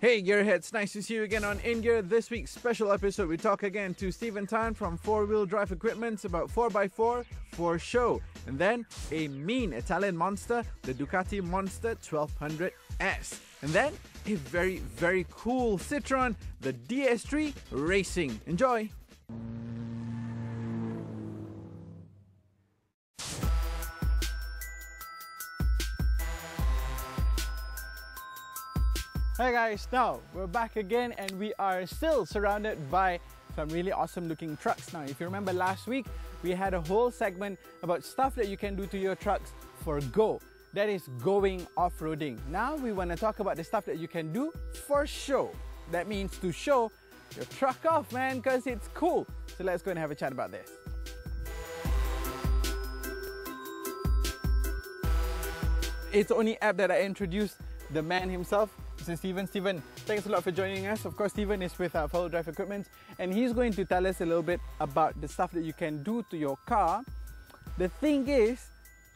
Hey Gearheads, nice to see you again on In Gear. This week's special episode, we talk again to Stephen Tan from 4-Wheel Drive Equipment about 4x4 for show. And then a mean Italian monster, the Ducati Monster 1200S. And then a very, very cool Citroen, the DS3 Racing. Enjoy! Hey guys, now we're back again and we are still surrounded by some really awesome looking trucks. Now if you remember last week, we had a whole segment about stuff that you can do to your trucks for go. That is going off-roading. Now we want to talk about the stuff that you can do for show. That means to show your truck off, man, because it's cool. So let's go and have a chat about this. It's the only app that I introduced the man himself. This is Stephen. Stephen, thanks a lot for joining us. Of course, Stephen is with 4-Wheel Drive Equipment and he's going to tell us a little bit about the stuff that you can do to your car. The thing is,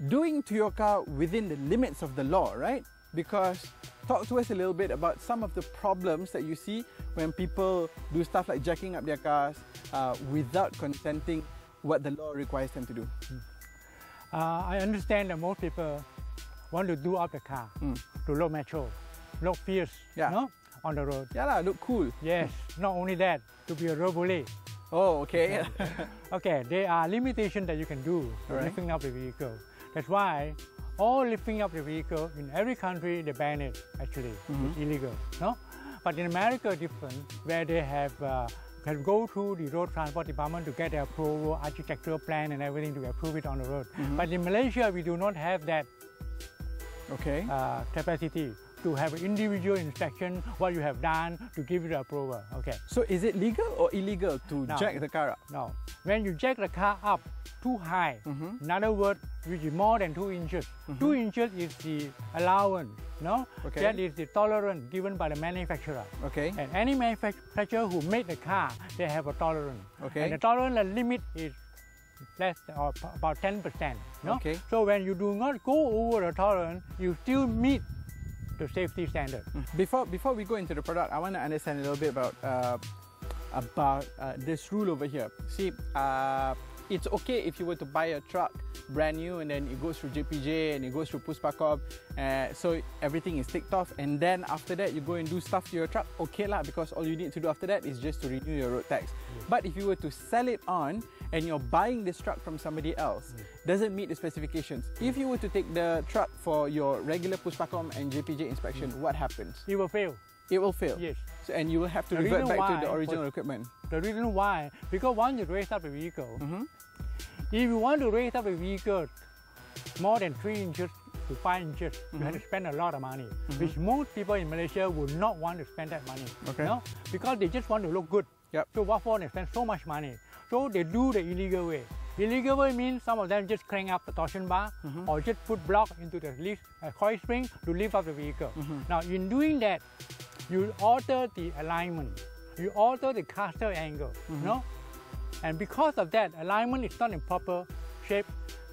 doing to your car within the limits of the law, right? Because talk to us a little bit about some of the problems that you see when people do stuff like jacking up their cars without consenting what the law requires them to do. I understand that most people want to do up the car to look mature. Look fierce, no? On the road. Yeah, look cool. Yes, not only that, to be a road bully. Oh, okay. Okay, there are limitations that you can do for lifting up the vehicle. That's why all lifting up the vehicle in every country, they ban it actually. It's illegal, no? But in America, different, where they have can go through the road transport department to get their approval, architectural plan and everything to approve it on the road. But in Malaysia, we do not have that capacity to have an individual inspection, what you have done to give you the approval. Okay. So is it legal or illegal to jack the car up? No. When you jack the car up too high, in other words, which is more than 2 inches. 2 inches is the allowance, no? That is the tolerance given by the manufacturer. And any manufacturer who made the car, they have a tolerance. And the tolerance limit is less or about 10%. No? So when you do not go over the tolerance, you still meet the safety standard. Before we go into the product, I want to understand a little bit about this rule over here. See, it's okay if you were to buy a truck brand new and then it goes through JPJ and it goes through Puspakom, so everything is ticked off, and then after that you go and do stuff to your truck, okay lah, because all you need to do after that is just to renew your road tax. But if you were to sell it on and you're buying this truck from somebody else, doesn't meet the specifications, if you were to take the truck for your regular Puspakom and JPJ inspection, what happens? It will fail. It will fail? Yes. So, and you will have to revert back to the original equipment? The reason why, because once you raise up the vehicle, if you want to raise up a vehicle more than 3 inches to 5 inches, you have to spend a lot of money, which most people in Malaysia would not want to spend that money, no? Because they just want to look good. So what for they spend so much money? So they do the illegal way. Illegal way means some of them just crank up the torsion bar or just put block into the coil spring to lift up the vehicle. Now in doing that, you alter the alignment, you alter the caster angle, no? And because of that, alignment is not in proper shape,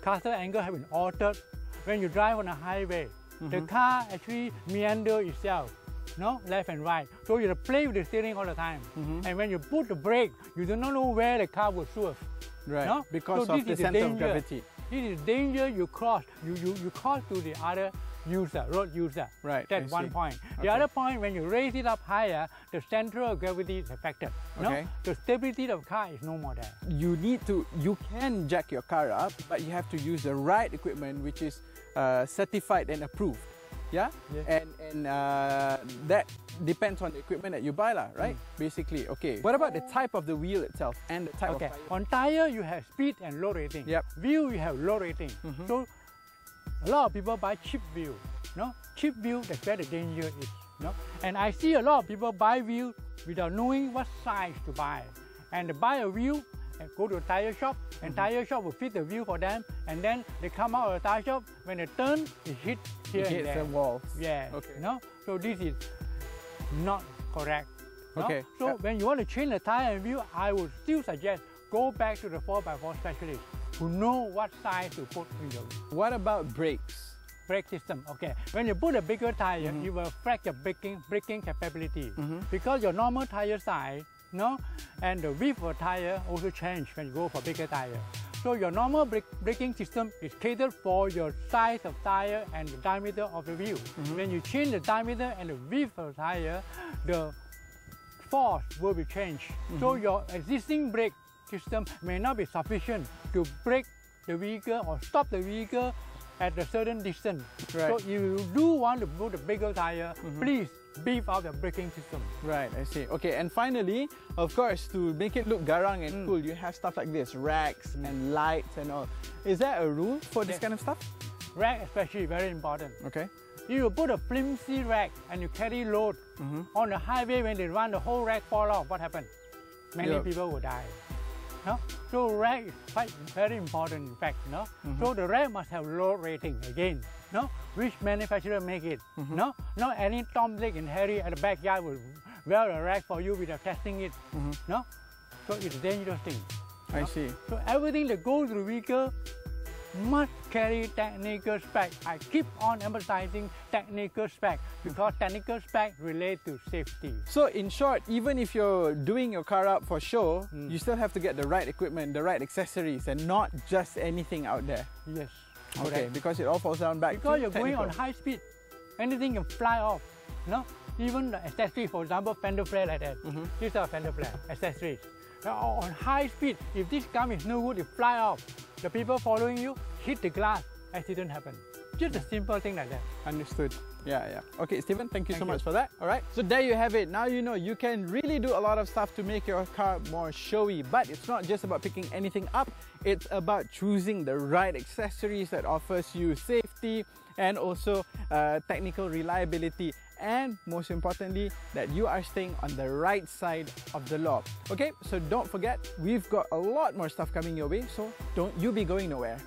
caster angle has been altered. When you drive on a highway, the car actually meander itself, no? Left and right. So you have to play with the steering all the time. And when you put the brake, you do not know where the car will swerve. No? Because of the center of gravity. This is danger you cross. You cross to the other user, road user. That's one point. The other point, when you raise it up higher, the center of gravity is affected. No? The stability of the car is no more there. You can jack your car up, but you have to use the right equipment which is certified and approved. And that depends on the equipment that you buy, right? Basically, What about the type of the wheel itself and the type of tire? On tire, you have speed and low rating. Wheel, you have low rating. So a lot of people buy cheap wheel. No? Cheap wheel, that's where the danger is. No? And I see a lot of people buy wheel without knowing what size to buy. And they buy a wheel and go to a tire shop, and tire shop will fit the wheel for them, and then they come out of the tire shop, when they turn, it hits here and there. The walls. No? So this is not correct. No? So when you want to change the tire and wheel, I would still suggest go back to the 4x4 specialist who know what size to put in your wheel. What about brakes? brake system. Okay, when you put a bigger tire, you will affect your braking capability because your normal tire size, and the width of tire also change when you go for bigger tire. So your normal braking system is catered for your size of tire and the diameter of the wheel. When you change the diameter and the width of the tire, the force will be changed. So your existing brake system may not be sufficient to brake the vehicle or stop the vehicle at a certain distance. Right. So if you do want to put a bigger tire, please beef up the braking system. Right, I see. Okay, and finally, of course, to make it look garang and cool, you have stuff like this, racks and lights and all. Is there a rule for this kind of stuff? Rack especially very important. Okay. If you put a flimsy rack and you carry load on the highway, when they run, the whole rack fall off, what happens? Many people will die. No? So rack is quite very important in fact. No? So the rack must have load rating again. No? Which manufacturer make it? No? Not any Tom, Dick and Harry at the backyard will wear a rack for you without testing it. No? So it's a dangerous thing. I see. So everything that goes through the vehicle must carry technical spec. I keep on emphasizing technical spec because technical spec relate to safety. So in short, even if you're doing your car up for show, you still have to get the right equipment, the right accessories, and not just anything out there. Yes. Okay, because it all falls down back because to you're technical. going on high speed, anything can fly off. No? Even the accessories, for example, fender flare like that. These are fender flare accessories. Now, on high speed, if this gum is no good, it fly off. The people following you hit the glass, accident happen. Just a simple thing like that. Understood. Yeah. Okay, Stephen, thank you so much for that. All right, so there you have it. Now you know you can really do a lot of stuff to make your car more showy, but it's not just about picking anything up. It's about choosing the right accessories that offers you safety and also technical reliability, and most importantly, that you are staying on the right side of the law. Okay, so don't forget, we've got a lot more stuff coming your way, so don't you be going nowhere.